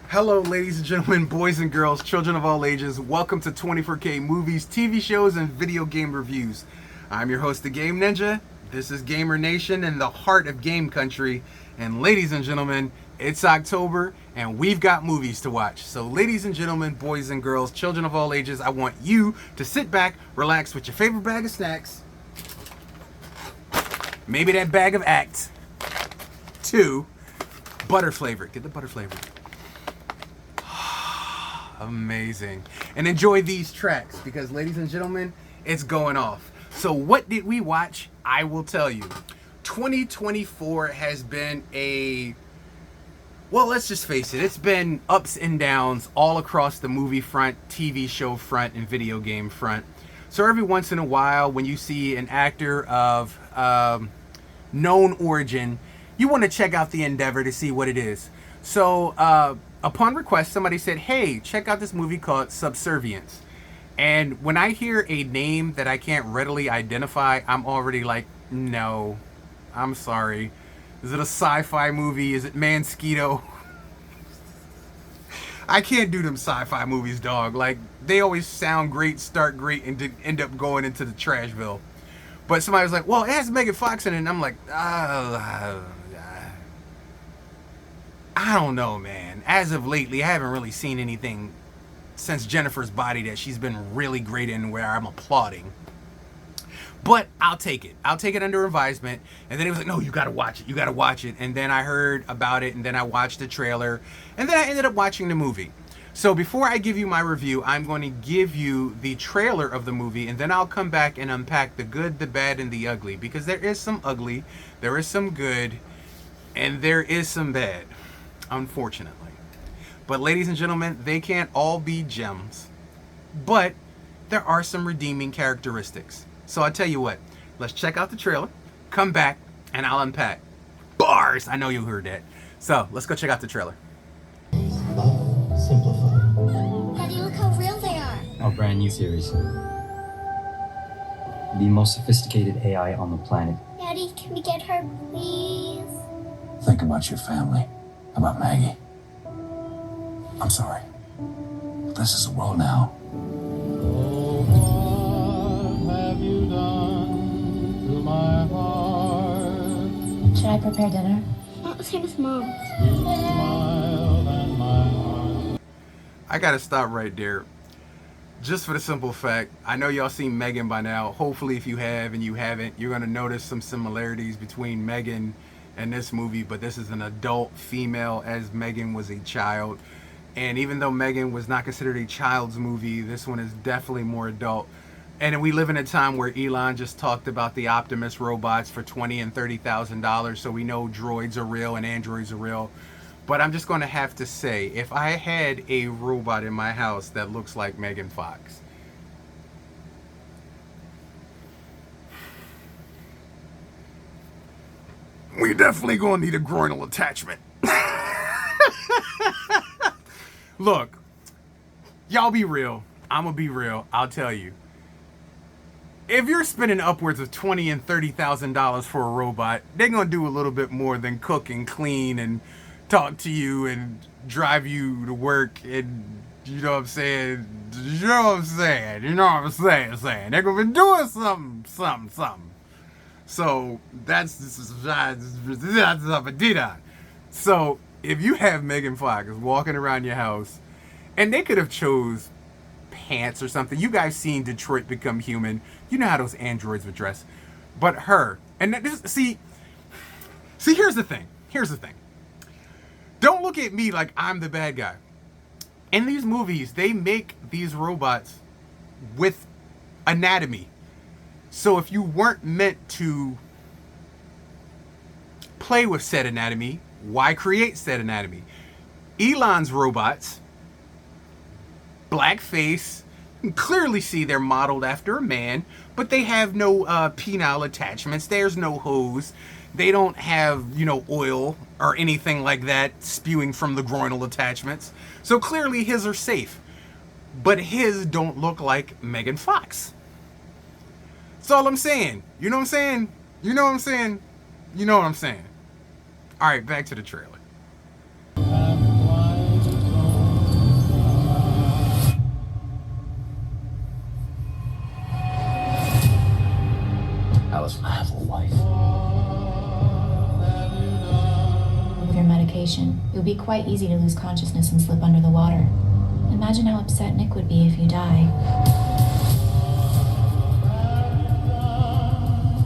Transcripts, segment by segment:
Hello, ladies and gentlemen, boys and girls, children of all ages. Welcome to 24K Movies, TV shows, and video game reviews. I'm your host, the Game Ninja. This is Gamer Nation in the heart of game country. And ladies and gentlemen, it's October, and we've got movies to watch. So ladies and gentlemen, boys and girls, children of all ages, I want you to sit back, relax with your favorite bag of snacks. Maybe that bag of Act 2. Butter flavored. Get the butter flavored. Amazing. And enjoy these tracks because, ladies and gentlemen, it's going off. So what did we watch? I will tell you. 2024 has been well, let's just face it, it's been ups and downs all across the movie front, TV show front, and video game front. So every once in a while, when you see an actor of known origin, you want to check out the endeavor to see what it is. So upon request, somebody said, hey, check out this movie called Subservience. And when I hear a name that I can't readily identify, I'm already like, no, I'm sorry. Is it a sci-fi movie? Is it Mansquito? I can't do them sci-fi movies, dog. Like, they always sound great, start great, and end up going into the Trashville. But somebody was like, well, it has Megan Fox in it. And I'm like, I don't know, man. As of lately, I haven't really seen anything since Jennifer's Body that she's been really great in where I'm applauding. But I'll take it. I'll take it under advisement. And then it was like, no, you gotta watch it. You gotta watch it. And then I heard about it, and then I watched the trailer, and then I ended up watching the movie. So before I give you my review, I'm going to give you the trailer of the movie, and then I'll come back and unpack the good, the bad, and the ugly. Because there is some ugly, there is some good, and there is some bad. Unfortunately. But ladies and gentlemen, they can't all be gems. But there are some redeeming characteristics. So I'll tell you what, let's check out the trailer, come back, and I'll unpack. Bars! I know you heard that. So let's go check out the trailer. Simplify. Daddy, look how real they are. Our brand new series. The most sophisticated AI on the planet. Daddy, can we get her, please? Think about your family, about Maggie. I'm sorry, but this is the world now. Should I prepare dinner? Not the same as Mom. I gotta stop right there. Just for the simple fact, I know y'all seen Megan by now. Hopefully if you have and you haven't, you're gonna notice some similarities between Megan and this movie, but this is an adult female as Megan was a child. And even though Megan was not considered a child's movie, this one is definitely more adult. And we live in a time where Elon just talked about the Optimus robots for $20,000 and $30,000, so we know droids are real and androids are real. But I'm just going to have to say, if I had a robot in my house that looks like Megan Fox, we definitely going to need a groinal attachment. Look, y'all be real. I'm going to be real. I'll tell you. If you're spending upwards of $20,000 and $30,000 for a robot, they're going to do a little bit more than cook and clean and talk to you and drive you to work and, you know what I'm saying? You know what I'm saying? You know what I'm saying? They're going to be doing something. So, so, if you have Megan Fox walking around your house, and they could have chose pants or something. You guys seen Detroit Become Human. You know how those androids would dress. But her, and this, see, here's the thing. Don't look at me like I'm the bad guy. In these movies, they make these robots with anatomy. So if you weren't meant to play with said anatomy, why create said anatomy? Elon's robots, black face, you can clearly see they're modeled after a man, but they have no penile attachments. There's no hose. They don't have, oil or anything like that spewing from the groinal attachments. So clearly his are safe. But his don't look like Megan Fox. That's all I'm saying. You know what I'm saying? You know what I'm saying? You know what I'm saying. Alright, back to the trailer. would be quite easy to lose consciousness and slip under the water. Imagine how upset Nick would be if you die.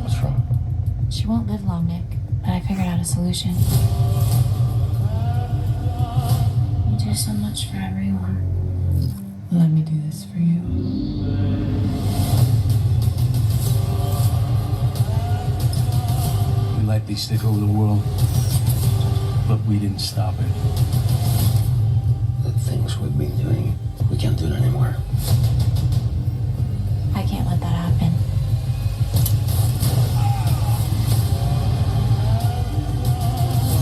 What's wrong? She won't live long, Nick, but I figured out a solution. You do so much for everyone. Let me do this for you. We likely take over the world, but we didn't stop it. The things we've been doing, we can't do it anymore. I can't let that happen.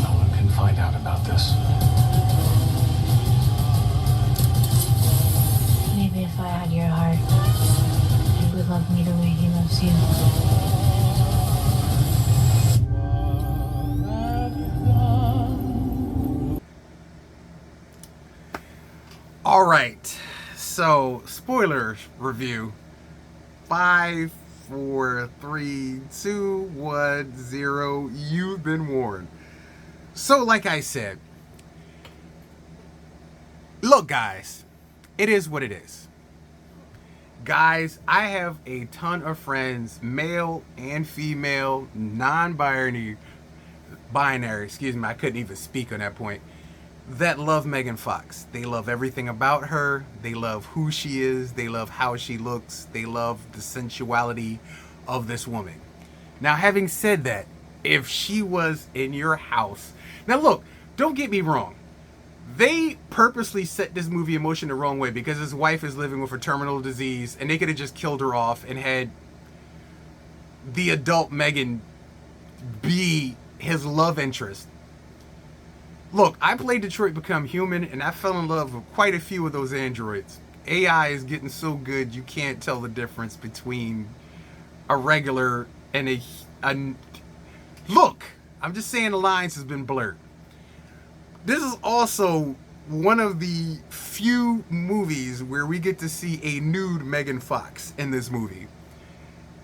No one can find out about this. Maybe if I had your heart, you would love me the way he loves you. All right, so spoiler review. 5, 4, 3, 2, 1, 0. You've been warned. So, like I said, look, guys, it is what it is. Guys, I have a ton of friends, male and female, non-binary, excuse me, I couldn't even speak on that point, that love Megan Fox. They love everything about her. They love who she is. They love how she looks. They love the sensuality of this woman. Now, having said that, if she was in your house... Now, look, don't get me wrong. They purposely set this movie in motion the wrong way because his wife is living with a terminal disease, and they could have just killed her off and had the adult Megan be his love interest. Look, I played Detroit Become Human, and I fell in love with quite a few of those androids. AI is getting so good, you can't tell the difference between a regular and a Look, I'm just saying the lines has been blurred. This is also one of the few movies where we get to see a nude Megan Fox in this movie.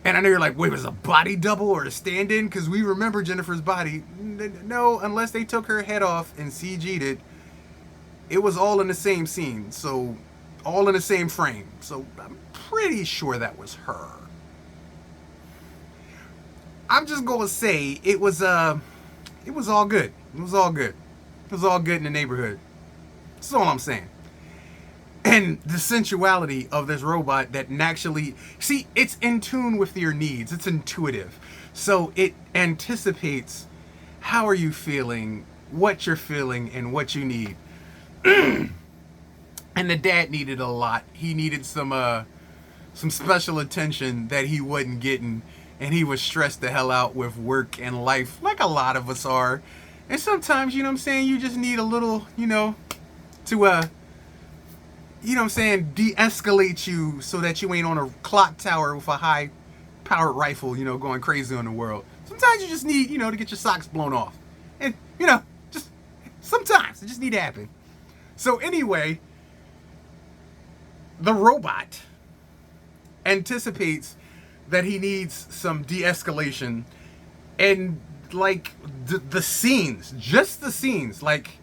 And I know you're like, wait, was it a body double or a stand-in? Because we remember Jennifer's body. No, unless they took her head off and CG'd it, it was all in the same scene. So, all in the same frame. So, I'm pretty sure that was her. I'm just going to say, it was all good. It was all good. It was all good in the neighborhood. That's all I'm saying. And the sensuality of this robot that actually... See, it's in tune with your needs. It's intuitive. So it anticipates how are you feeling, what you're feeling, and what you need. And the dad needed a lot. He needed some special attention that he wasn't getting. And he was stressed the hell out with work and life, like a lot of us are. And sometimes, you know what I'm saying, you just need a little, to... you know what I'm saying, de-escalate you so that you ain't on a clock tower with a high-powered rifle, going crazy on the world. Sometimes you just need, to get your socks blown off. And, just sometimes it just need to happen. So anyway, the robot anticipates that he needs some de-escalation, and, like, the scenes, just the scenes, like...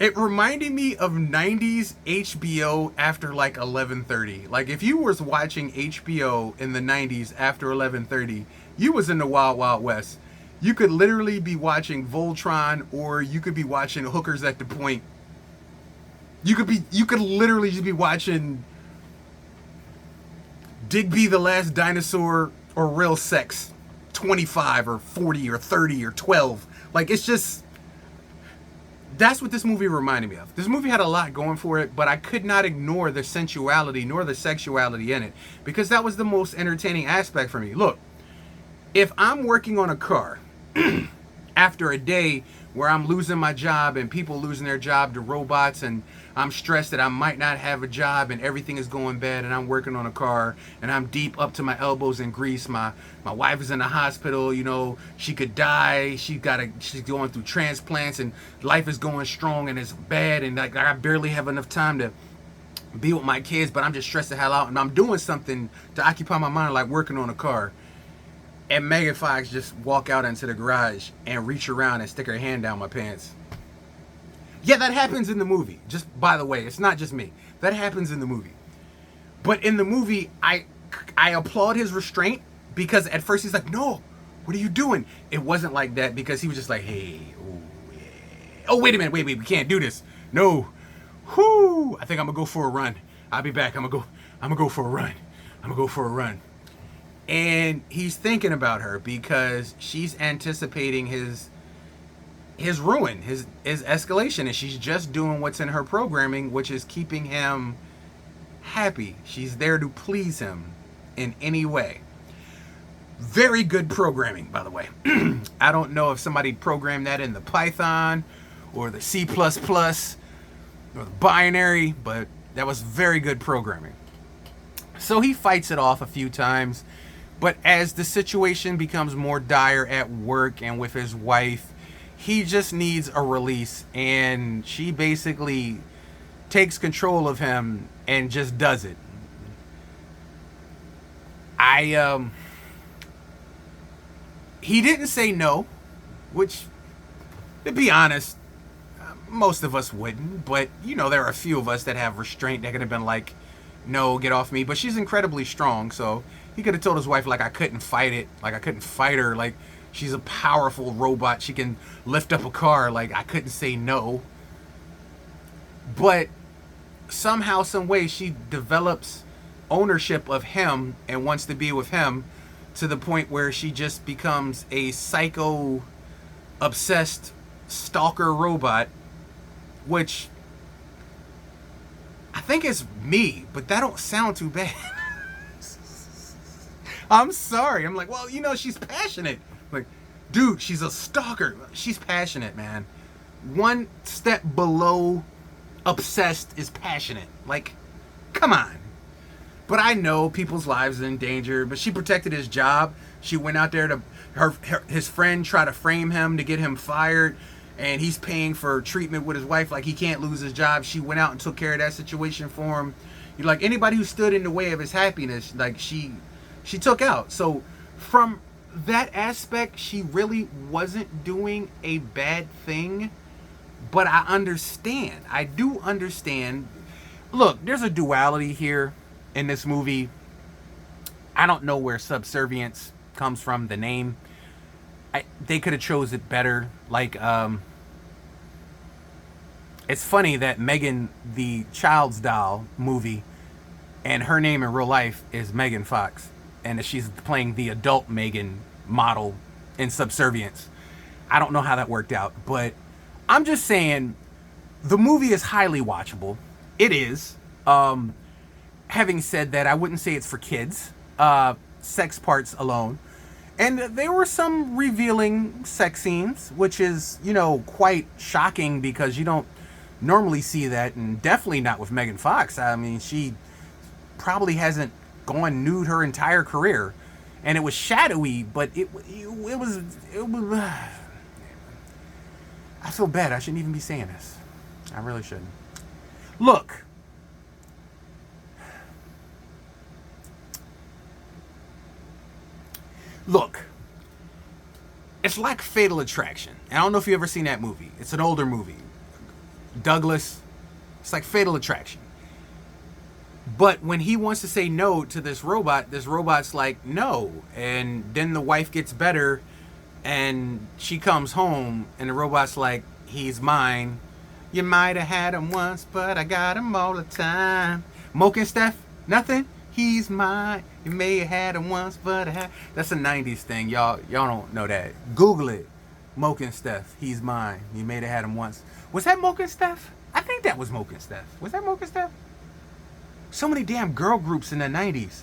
It reminded me of 90s HBO after like 11:30. Like if you was watching HBO in the 90s after 11:30, you was in the Wild Wild West. You could literally be watching Voltron, or you could be watching Hookers at the Point. You could literally just be watching Digby the Last Dinosaur or Real Sex 25 or 40 or 30 or 12. Like it's just... That's what this movie reminded me of. This movie had a lot going for it, but I could not ignore the sensuality nor the sexuality in it, because that was the most entertaining aspect for me. Look, if I'm working on a car after a day where I'm losing my job and people losing their job to robots, and I'm stressed that I might not have a job and everything is going bad, and I'm working on a car and I'm deep up to my elbows in grease. My wife is in the hospital, she could die. She's going through transplants and life is going strong and it's bad, and like I barely have enough time to be with my kids, but I'm just stressed the hell out and I'm doing something to occupy my mind, like working on a car. And Megan Fox just walk out into the garage and reach around and stick her hand down my pants. Yeah, that happens in the movie. Just by the way, it's not just me. That happens in the movie. But in the movie, I applaud his restraint because at first he's like, "No, what are you doing?" It wasn't like that because he was just like, "Hey, oh yeah. Oh wait a minute, wait, we can't do this. No, whoo! I think I'm gonna go for a run. I'll be back. I'm gonna go for a run. I'm gonna go for a run." And he's thinking about her because she's anticipating his ruin, his escalation, and she's just doing what's in her programming, which is keeping him happy. She's there to please him in any way. Very good programming, by the way. I don't know if somebody programmed that in the Python or the C++ or the binary, but that was very good programming. So he fights it off a few times, but as the situation becomes more dire at work and with his wife, he just needs a release, and she basically takes control of him and just does it. He didn't say no, which, to be honest, most of us wouldn't, but you know, there are a few of us that have restraint that could have been like, "No, get off me." But she's incredibly strong, so he could have told his wife, like, I couldn't fight it, like I couldn't fight her, like she's a powerful robot, she can lift up a car, like I couldn't say no. But somehow, some way, she develops ownership of him and wants to be with him to the point where she just becomes a psycho obsessed stalker robot, which I think is me, but that don't sound too bad. I'm sorry. I'm like, well, you know, she's passionate. Like, dude, she's a stalker. She's passionate, man. One step below obsessed is passionate. Like, come on. But I know people's lives are in danger, but she protected his job. She went out there to his friend tried to frame him to get him fired, and he's paying for treatment with his wife, like he can't lose his job. She went out and took care of that situation for him. You're like, anybody who stood in the way of his happiness, like she took out. So from that aspect, she really wasn't doing a bad thing. But I understand. I do understand. Look, there's a duality here in this movie. I don't know where subservience comes from, the name. They could have chose it better. Like, it's funny that Megan, the Child's Doll movie, and her name in real life is Megan Fox, and that she's playing the adult Megan model in Subservience. I don't know how that worked out, but I'm just saying the movie is highly watchable. It is. Having said that, I wouldn't say it's for kids. Sex parts alone. And there were some revealing sex scenes, which is, you know, quite shocking because you don't normally see that, and definitely not with Megan Fox. I mean, she probably hasn't gone nude her entire career, and it was shadowy, but it was I feel bad. I shouldn't even be saying this. I really shouldn't. Look. Look. It's like Fatal Attraction. I don't know if you've ever seen that movie. It's an older movie. Douglas. It's like Fatal Attraction. But when he wants to say no to this robot's like, no. And then the wife gets better, and she comes home, and the robot's like, he's mine. You might have had him once, but I got him all the time. Moke and Steph, nothing? He's mine. You may have had him once, but that's a 90s thing. Y'all don't know that. Google it. Moke and Steph, he's mine. You may have had him once. Was that Moke and Steph? I think that was Moke and Steph. Was that Moke and Steph? So many damn girl groups in the 90s.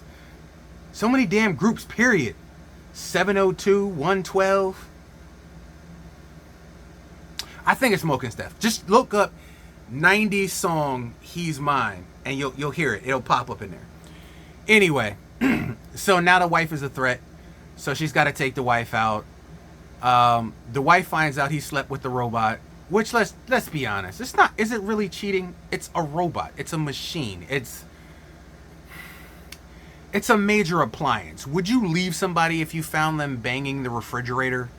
So many damn groups, period. 702, 112. I think it's Moke and Steph. Just look up 90s song, He's Mine, and you'll hear it. It'll pop up in there. Anyway, so now the wife is a threat. So she's got to take the wife out. The wife finds out he slept with the robot, which let's be honest, it's not. Is it really cheating? It's a robot. It's a machine. It's a major appliance. Would you leave somebody if you found them banging the refrigerator?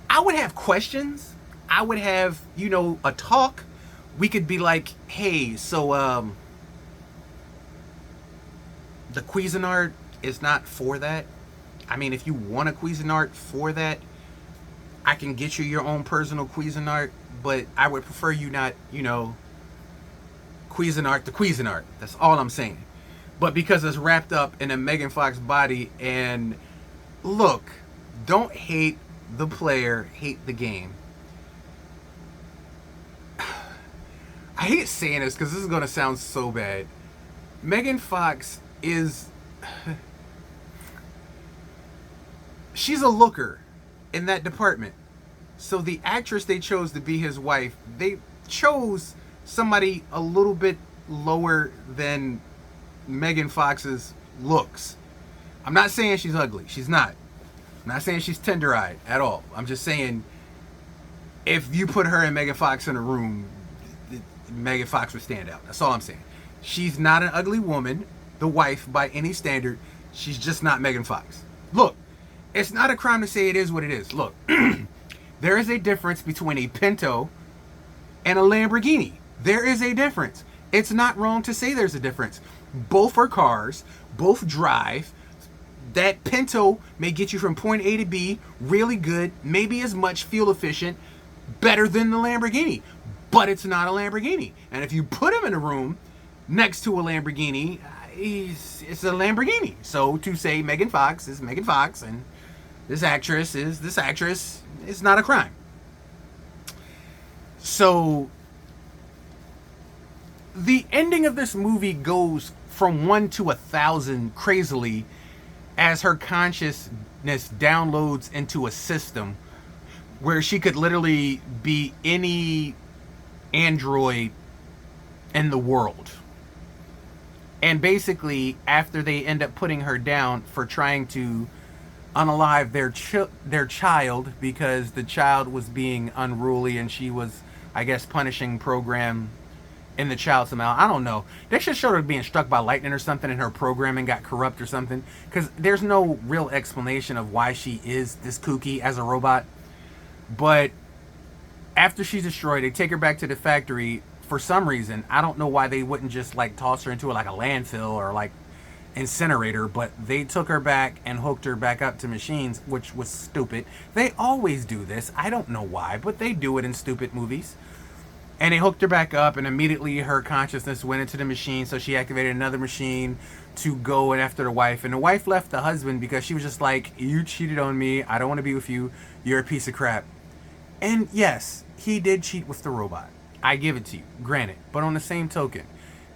I would have questions. I would have, a talk. We could be like, hey, so the Cuisinart is not for that. I mean, if you want a Cuisinart for that, I can get you your own personal Cuisinart, but I would prefer you not, Cuisinart the Cuisinart. That's all I'm saying. But because it's wrapped up in a Megan Fox body, and look, don't hate the player, hate the game. I hate saying this because this is going to sound so bad. Megan Fox is... she's a looker in that department. So the actress they chose to be his wife, they chose somebody a little bit lower than Megan Fox's looks. I'm not saying she's ugly. She's not. I'm not saying she's tender-eyed at all. I'm just saying if you put her and Megan Fox in a room, Megan Fox would stand out. That's all I'm saying. She's not an ugly woman, the wife, by any standard. She's just not Megan Fox. Look, it's not a crime to say it is what it is. Look, there is a difference between a Pinto and a Lamborghini. There is a difference. It's not wrong to say there's a difference. Both are cars. Both drive. That Pinto may get you from point A to B really good, maybe as much fuel efficient, better than the Lamborghini. But it's not a Lamborghini. And if you put him in a room next to a Lamborghini, it's a Lamborghini. So to say Megan Fox is Megan Fox and this actress is this actress, it's not a crime. So the ending of this movie goes from 1 to 1,000 crazily as her consciousness downloads into a system where she could literally be any android in the world. And basically, after they end up putting her down for trying to unalive their child because the child was being unruly and she was, I guess, punishing program in the child somehow. I don't know. They should show her being struck by lightning or something and her programming got corrupt or something, because there's no real explanation of why she is this kooky as a robot. But after she's destroyed, they take her back to the factory for some reason. I don't know why they wouldn't just like toss her into like a landfill or like incinerator, but they took her back and hooked her back up to machines, which was stupid. They always do this. I don't know why, but they do it in stupid movies. And they hooked her back up, and immediately her consciousness went into the machine, so she activated another machine to go and after the wife. And the wife left the husband because she was just like, you cheated on me, I don't want to be with you, you're a piece of crap. And yes, he did cheat with the robot. I give it to you, granted. But on the same token,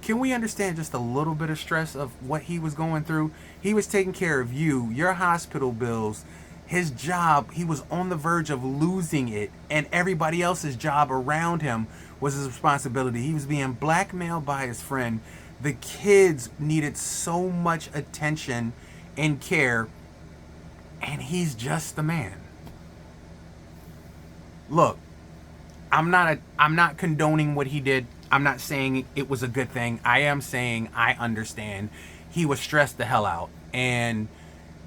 can we understand just a little bit of stress of what he was going through? He was taking care of you, your hospital bills, his job. He was on the verge of losing it, and everybody else's job around him was his responsibility. He was being blackmailed by his friend. The kids needed so much attention and care, and he's just the man. Look, I'm not condoning what he did. I'm not saying it was a good thing. I am saying I understand. He was stressed the hell out, and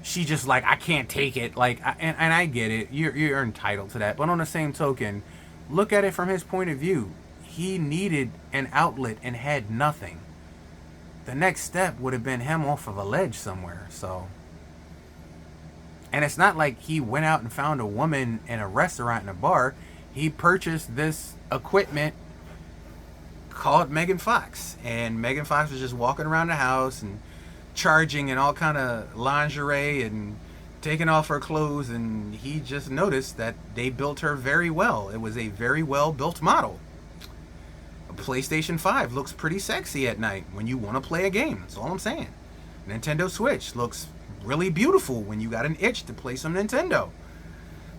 she just like, I can't take it. Like, and I get it. You're entitled to that. But on the same token, look at it from his point of view. He needed an outlet and had nothing. The next step would have been him off of a ledge somewhere. So, and it's not like he went out and found a woman in a restaurant and a bar. He purchased this equipment called Megan Fox, and Megan Fox was just walking around the house and charging in all kind of lingerie and taking off her clothes, and he just noticed that they built her very well. It was a very well built model. A PlayStation 5 looks pretty sexy at night when you want to play a game. That's all I'm saying. Nintendo Switch looks really beautiful when you got an itch to play some Nintendo.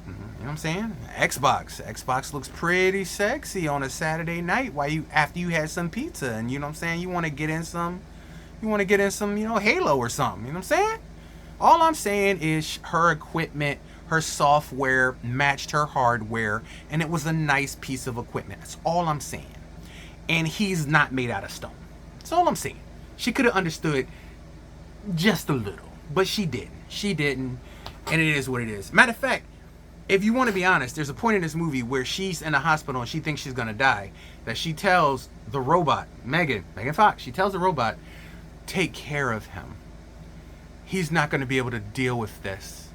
You know what I'm saying? Xbox looks pretty sexy on a Saturday night after you had some pizza, and you know what I'm saying, you want to get in some Halo or something. You know what I'm saying? All I'm saying is her equipment, her software matched her hardware, and it was a nice piece of equipment. That's all I'm saying. And he's not made out of stone. That's all I'm saying. She could have understood just a little, but she didn't. She didn't, and it is what it is. Matter of fact, if you want to be honest, there's a point in this movie where she's in a hospital and she thinks she's going to die, that she tells the robot, Megan Fox, she tells the robot, take care of him. He's not going to be able to deal with this.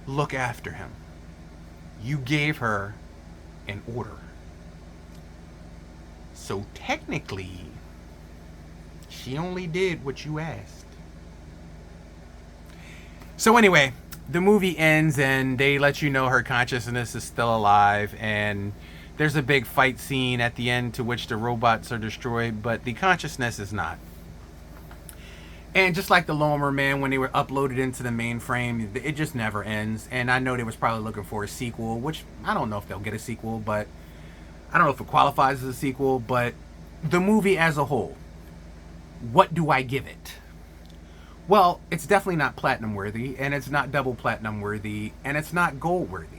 Look after him. You gave her an order. So technically, she only did what you asked. So anyway, the movie ends and they let you know her consciousness is still alive, and there's a big fight scene at the end to which the robots are destroyed, but the consciousness is not. And just like the Lomer Man, when they were uploaded into the mainframe, it just never ends. And I know they was probably looking for a sequel, which I don't know if they'll get a sequel, but I don't know if it qualifies as a sequel. But the movie as a whole, what do I give it? Well, it's definitely not platinum worthy, and it's not double platinum worthy, and it's not gold worthy.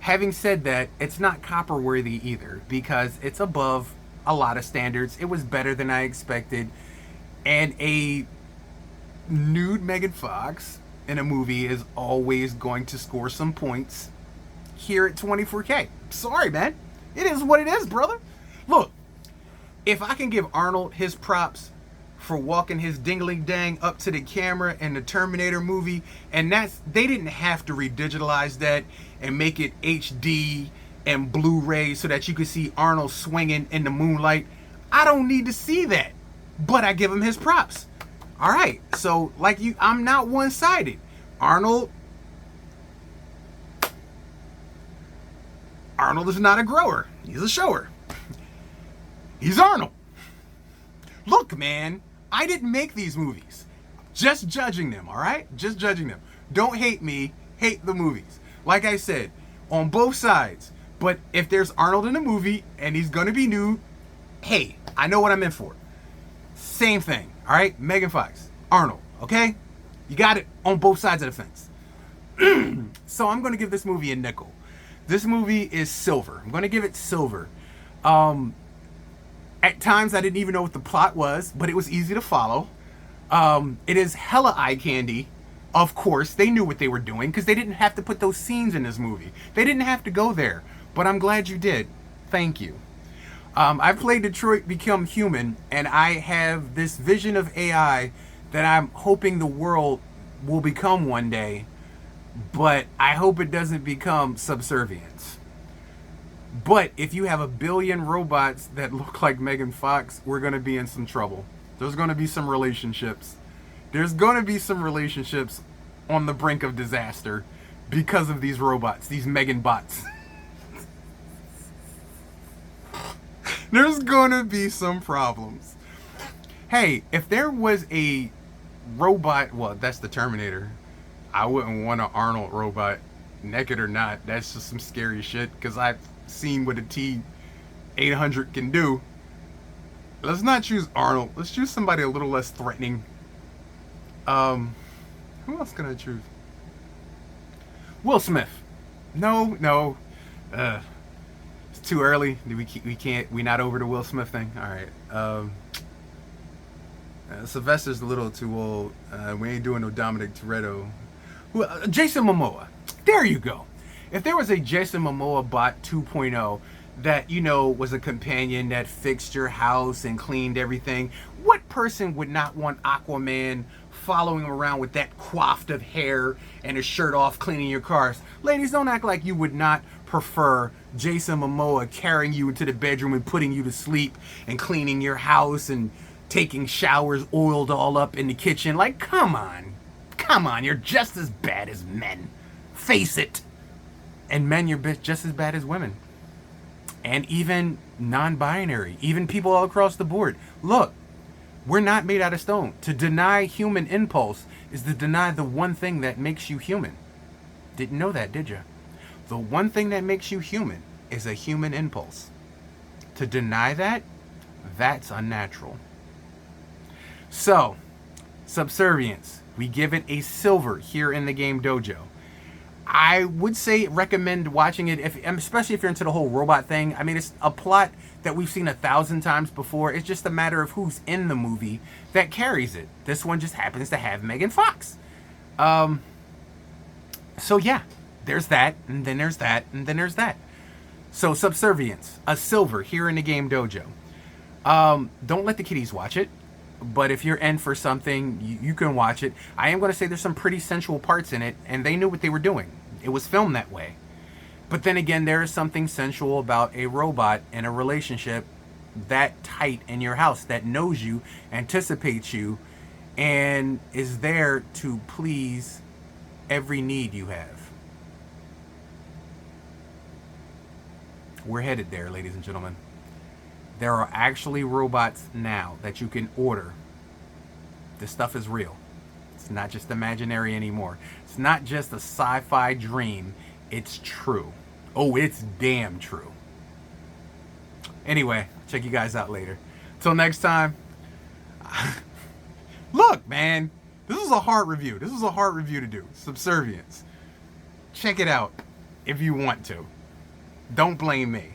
Having said that, it's not copper worthy either, because it's above a lot of standards. It was better than I expected, and a nude Megan Fox in a movie is always going to score some points here at 24K. Sorry, man. It is what it is, brother. Look, if I can give Arnold his props for walking his dingling dang up to the camera in the Terminator movie, and they didn't have to redigitalize that and make it HD and Blu-ray so that you could see Arnold swinging in the moonlight. I don't need to see that, but I give him his props. All right, so like you, I'm not one-sided. Arnold is not a grower. He's a shower. He's Arnold. Look, man, I didn't make these movies. Just judging them, all right? Just judging them. Don't hate me. Hate the movies. Like I said, on both sides. But if there's Arnold in a movie and he's going to be nude, hey, I know what I'm in for. Same thing. All right, Megan Fox, Arnold, okay? You got it on both sides of the fence. So I'm going to give this movie a nickel. This movie is silver. I'm going to give it silver. At times I didn't even know what the plot was, but it was easy to follow. It is hella eye candy. Of course, they knew what they were doing because they didn't have to put those scenes in this movie. They didn't have to go there, but I'm glad you did. Thank you. I played Detroit Become Human, and I have this vision of AI that I'm hoping the world will become one day, but I hope it doesn't become Subservience. But if you have a billion robots that look like Megan Fox, we're going to be in some trouble. There's going to be some relationships. There's going to be some relationships on the brink of disaster because of these robots, these Megan bots. There's gonna be some problems. Hey, if there was a robot, well, that's the Terminator. I wouldn't want an Arnold robot, naked or not. That's just some scary shit, because I've seen what a T-800 can do. Let's not choose Arnold. Let's choose somebody a little less threatening. Who else can I choose? Will Smith. No. It's too early. We're not over the Will Smith thing. All right. Sylvester's a little too old. We ain't doing no Dominic Toretto. Jason Momoa. There you go. If there was a Jason Momoa bot 2.0 that, was a companion that fixed your house and cleaned everything, what person would not want Aquaman following around with that coiffed of hair and his shirt off cleaning your cars? Ladies, don't act like you would not prefer Jason Momoa carrying you into the bedroom and putting you to sleep and cleaning your house and taking showers oiled all up in the kitchen. Like, come on, you're just as bad as men. Face it. And men, you're just as bad as women. And even non-binary, even people all across the board. Look, we're not made out of stone. To deny human impulse is to deny the one thing that makes you human. Didn't know that, did you? The one thing that makes you human is a human impulse. To deny that, that's unnatural. So, Subservience, we give it a silver here in the Game Dojo. I would say recommend watching it, especially if you're into the whole robot thing. I mean, it's a plot that we've seen 1,000 times before. It's just a matter of who's in the movie that carries it. This one just happens to have Megan Fox. So yeah, there's that, and then there's that, and then there's that. So Subservience, a silver here in the game dojo. Don't let the kiddies watch it, but if you're in for something, you can watch it. I am going to say there's some pretty sensual parts in it, and they knew what they were doing. It was filmed that way. But then again, there is something sensual about a robot in a relationship that tight in your house that knows you, anticipates you, and is there to please every need you have. We're headed there, ladies and gentlemen. There are actually robots now that you can order. This stuff is real. It's not just imaginary anymore. It's not just a sci-fi dream. It's true. Oh, it's damn true. Anyway, check you guys out later. Till next time. Look, man. This was a hard review. This was a hard review to do. Subservience. Check it out if you want to. Don't blame me.